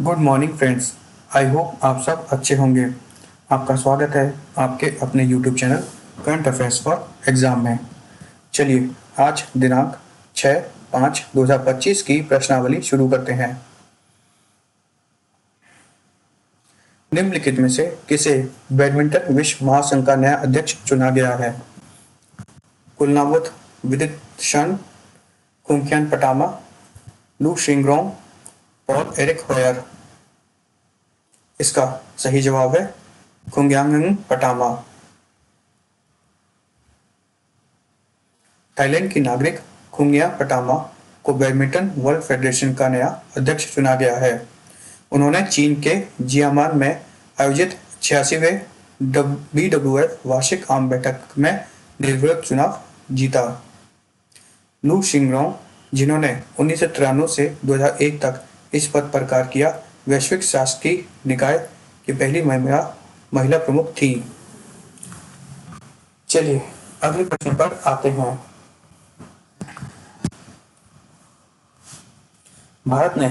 Good morning friends. I hope आप सब अच्छे होंगे। आपका स्वागत है आपके अपने YouTube channel current affairs for exam में। चलिए आज दिनांक 6/5/2025 की प्रश्नावली शुरू करते हैं। निम्नलिखित में से किसे बैडमिंटन विश्व महासंघ का नया अध्यक्ष चुना गया है? कुलनावुत विदितशन, कुंकियान पटामा, लू शिंगरोंग, पॉल एरिक होयर। इसका सही जवाब है कुंगियांग पटामा। थाईलैंड की नागरिक कुंगिया पटामा को बैडमिंटन वर्ल्ड फेडरेशन का नया अध्यक्ष चुना गया है। उन्होंने चीन के जियामान में आयोजित 86वें BWF वार्षिक आम बैठक में निर्विरोध चुनाव जीता। लू शिंगरोंग, जिन्होंने 1993 से 2001 तक इस पद पर कार्य किया, वैश्विक शासकीय निकाय की पहली महिला प्रमुख थी। चलिए अगले प्रश्न पर आते हैं। भारत ने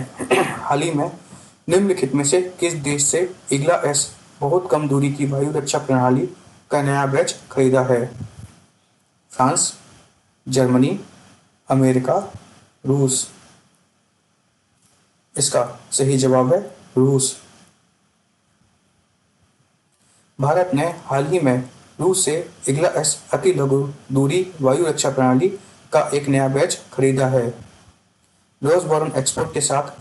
हाल ही में निम्नलिखित में से किस देश से इग्ला एस बहुत कम दूरी की वायु रक्षा प्रणाली का नया बैच खरीदा है? फ्रांस, जर्मनी, अमेरिका, रूस। इसका सही जवाब है रूस। भारत ने हाल ही में रूस से इग्ला एस अति लघु दूरी वायु रक्षा प्रणाली का एक नया बैच खरीदा है। रोसबॉर्न एक्सपोर्ट के साथ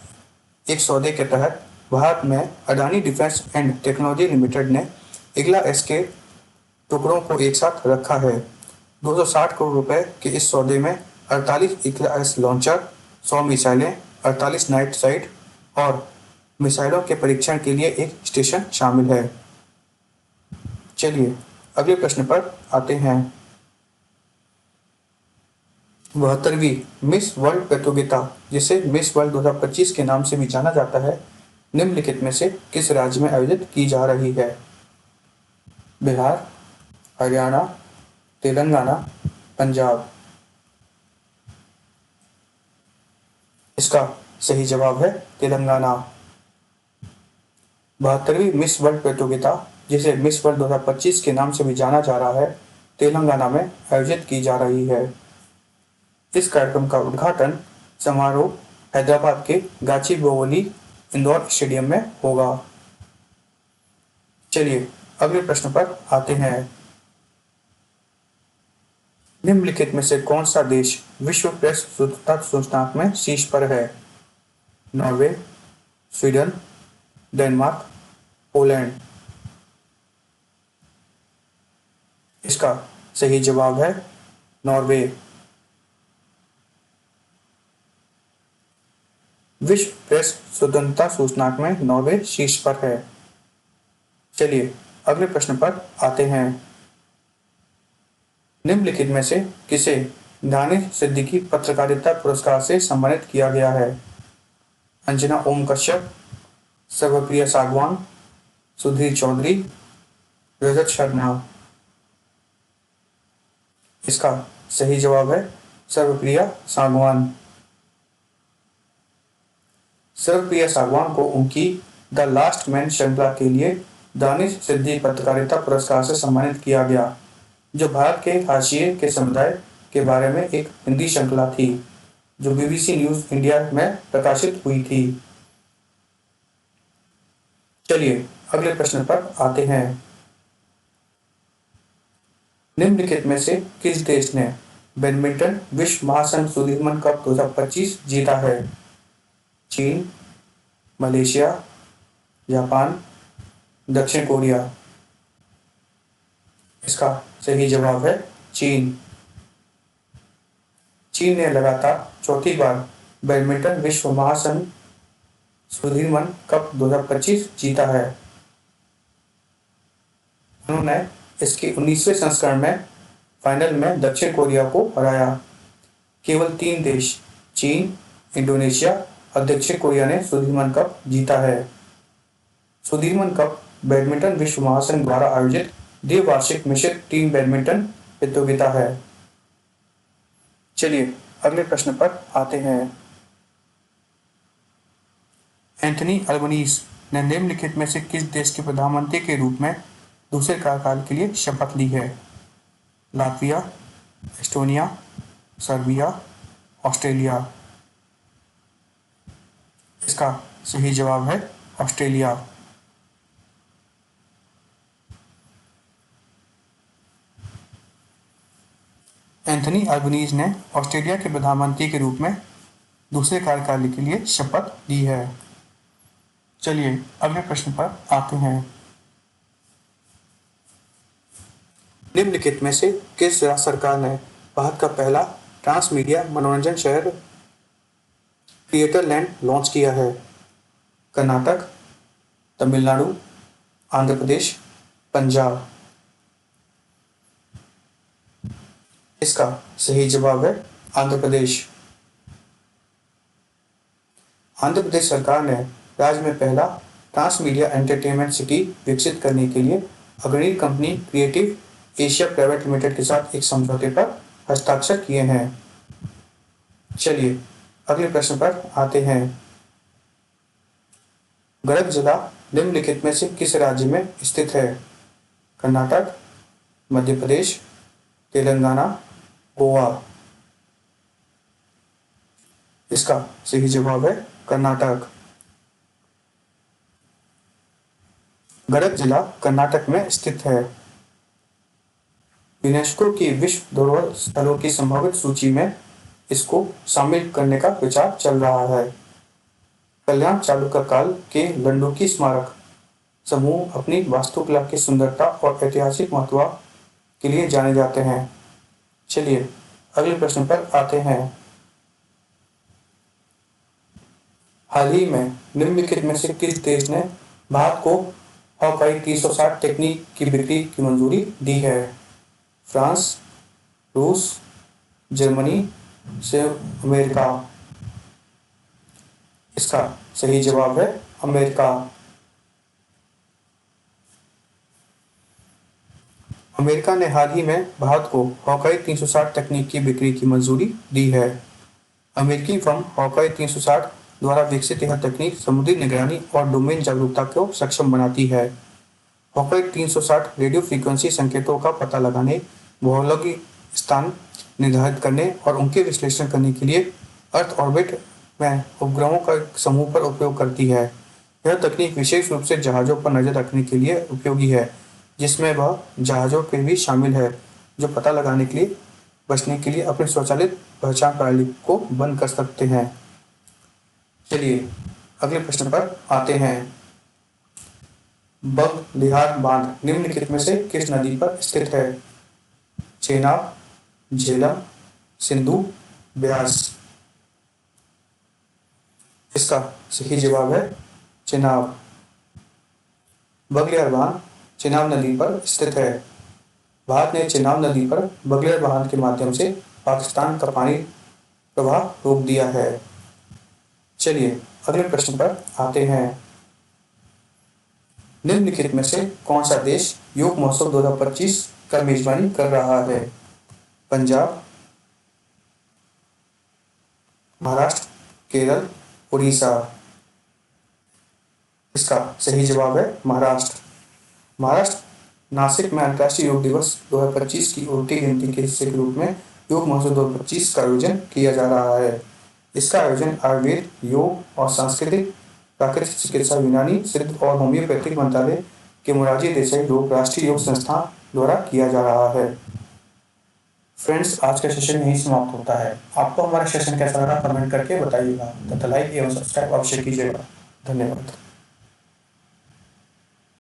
एक सौदे के तहत भारत में Adani defence and technology limited ने इग्ला एस के टुकड़ों को एक साथ रखा है। 260 करोड़ रुपए के इस सौदे में 48 इग्ला एस लॉन्चर, 100 मिसाइलें, 48 नाइट साइट और मिसाइलों के परीक्षण के लिए एक स्टेशन शामिल है। चलिए अगले प्रश्न पर आते हैं। 72वीं मिस वर्ल्ड प्रतियोगिता, जिसे मिस वर्ल्ड 2025 के नाम से भी जाना जाता है, निम्नलिखित में से किस राज्य में आयोजित की जा रही है? बिहार, हरियाणा, तेलंगाना, पंजाब। इसका सही जवाब है तेलंगाना। 72वीं मिस वर्ल्ड प्रतियोगिता, जिसे मिस वर्ल्ड 2025 के नाम से भी जाना जा रहा है, तेलंगाना में आयोजित की जा रही है। इस कार्यक्रम का उद्घाटन समारोह हैदराबाद के गाचीबोवली इंडोर स्टेडियम में होगा। चलिए अगले प्रश्न पर आते हैं। निम्नलिखित में से कौन सा देश विश्व प्रेस स्वतंत्रता सूचकांक में शीर्ष पर है? Norway, Sweden, Denmark, Poland. इसका सही जवाब है नॉर्वे। विश्व प्रेस स्वतंत्रता सूचकांक में नॉर्वे शीर्ष पर है। चलिए अगले प्रश्न पर आते हैं। निम्नलिखित में से किसे दानिश सिद्दीकी पत्रकारिता पुरस्कार से सम्मानित किया गया है? अंजना ओम कश्यप, सर्वप्रिया सागवान, सुधीर चौधरी, रजत शर्मा। इसका सही जवाब है सर्वप्रिया सागवान। सर्वप्रिया सागवान को उनकी द लास्ट मैन श्रृंखला के लिए दानिश सिद्दीकी पत्रकारिता पुरस्कार से सम्मानित किया गया, जो भारत के हाशिए के समुदाय के बारे में एक हिंदी श्रृंखला थी, जो BBC न्यूज इंडिया में प्रकाशित हुई थी। चलिए अगले प्रश्न पर आते हैं। निम्नलिखित में से किस देश ने बैडमिंटन विश्व महासंघ सुदीर्घमन कप 2025 जीता है? चीन, मलेशिया, जापान, दक्षिण कोरिया। इसका सही जवाब है चीन। चीन ने लगातार चौथी बार बैडमिंटन विश्व महासंघ सुदीर्घमन कप 2025 जीता है। उन्होंने इसके 19वें संस्करण में फाइनल में दक्षिण कोरिया को हराया। केवल 3 देश चीन, इंडोनेशिया और दक्षिण कोरिया ने सुदीर्घमन कप जीता है। सुदीर्घमन कप बैडमिंटन विश्व महासंघ द्वारा आयोजित द्विवार्षिक मिश्रित टीम बैडमिंटन प्रतियोगिता है। चलिए अगले प्रश्न पर आते हैं। एंथनी अल्बनीज ने निम्नलिखित में से किस देश के प्रधानमंत्री के रूप में दूसरे कार्यकाल के लिए शपथ ली है? Latvia, Estonia, Serbia, Australia. इसका सही जवाब है ऑस्ट्रेलिया। एंथनी अल्बनीज ने ऑस्ट्रेलिया के प्रधानमंत्री के रूप में दूसरे कार्यकाल के लिए शपथ ली है। चलिए अगले प्रश्न पर आते हैं। निम्नलिखित में से किस राज्य सरकार ने भारत का पहला ट्रांसमीडिया मनोरंजन शहर थिएटरलैंड लॉन्च किया है? कर्नाटक, तमिलनाडु, आंध्र प्रदेश, पंजाब। इसका सही जवाब है आंध्र प्रदेश। आंध्र प्रदेश सरकार ने राज्य में पहला ट्रांसमीडिया एंटरटेनमेंट सिटी विकसित करने के लिए अग्रणी company creative Asia private limited के साथ एक समझौते पर हस्ताक्षर किए हैं। चलिए अगले प्रश्न पर आते हैं। गदग जिला निम्नलिखित में से किस राज्य में स्थित है? कर्नाटक, मध्य प्रदेश, तेलंगाना, गोवा। इसका सही जवाब है कर्नाटक। गदग जिला कर्नाटक में स्थित है। यूनेस्को की विश्व धरोहर स्थलों की संभावित सूची में इसको शामिल करने का विचार चल रहा है। कल्याण चालुक्य काल के लंडोकी स्मारक समूह अपनी वास्तुकला की सुंदरता और ऐतिहासिक महत्व के लिए जाने जाते हैं। चलिए अगले प्रश्न पर आते हैं। हाल ही में निम्नलिखित में से किस देश ने भारत को हॉकाई 360 तकनीक की बिक्री की मंजूरी दी है? फ्रांस, रूस, जर्मनी से अमेरिका। इसका सही जवाब है अमेरिका। अमेरिका ने हाल ही में भारत को हॉकाई 360 तकनीक की बिक्री की मंजूरी दी है। अमेरिकी फर्म हॉकाई 360 द्वारा विकसित यह तकनीक समुद्री निगरानी और डोमेन जागरूकता को सक्षम बनाती है। हॉकाई 360 रेडियो फ्रीक्वेंसी संकेतों का पता लगाने, भौगोलिक स्थान निर्धारित करने और उनके विश्लेषण करने के लिए अर्थ ऑर्बिट में उपग्रहों का समूह पर उपयोग करती है। यह तकनीक विशेष रूप से जहाज़ों पर नजर रखने के लिए उपयोगी है, जिसमें वह जहाज़ों के भी शामिल है जो पता लगाने के लिए बचने के लिए अपने स्वचालित पहचान प्रणाली को बंद कर सकते हैं। चलिए अगले प्रश्न पर आते हैं। बगलिहार बांध निम्नलिखित में से किस नदी पर स्थित है? चेनाब, झेलम, सिंधु, ब्यास। इसका सही जवाब है चेनाब। बगलिहार बांध चेनाब नदी पर स्थित है। भारत ने चेनाब नदी पर बगलिहार बांध के माध्यम से पाकिस्तान का पानी प्रवाह रोक दिया है। चलिए अगले प्रश्न पर आते हैं। निम्नलिखित में से कौन सा देश योग महोत्सव 2025 का मेजबानी कर रहा है? पंजाब, महाराष्ट्र, केरल, उड़ीसा। इसका सही जवाब है महाराष्ट्र। महाराष्ट्र नासिक में अंतर्राष्ट्रीय योग दिवस 2025 की उल्टी गिनती के हिस्से के रूप में योग महोत्सव 2025 का आयोजन किया जा रहा है। इसका आयोजन आयुर्वेद, योग और सांस्कृतिक प्राकृतिक चिकित्सा, यूनानी, सिद्ध और होम्योपैथिक मंत्रालय के मोरारजी देसाई योग राष्ट्रीय योग संस्थान द्वारा किया जा रहा है। फ्रेंड्स, आज का सेशन यही समाप्त होता है। आपको हमारा सेशन कैसा लगा कमेंट करके बताइएगा तथा लाइक एवं सब्सक्राइब अवश्य कीजिएगा। धन्यवाद।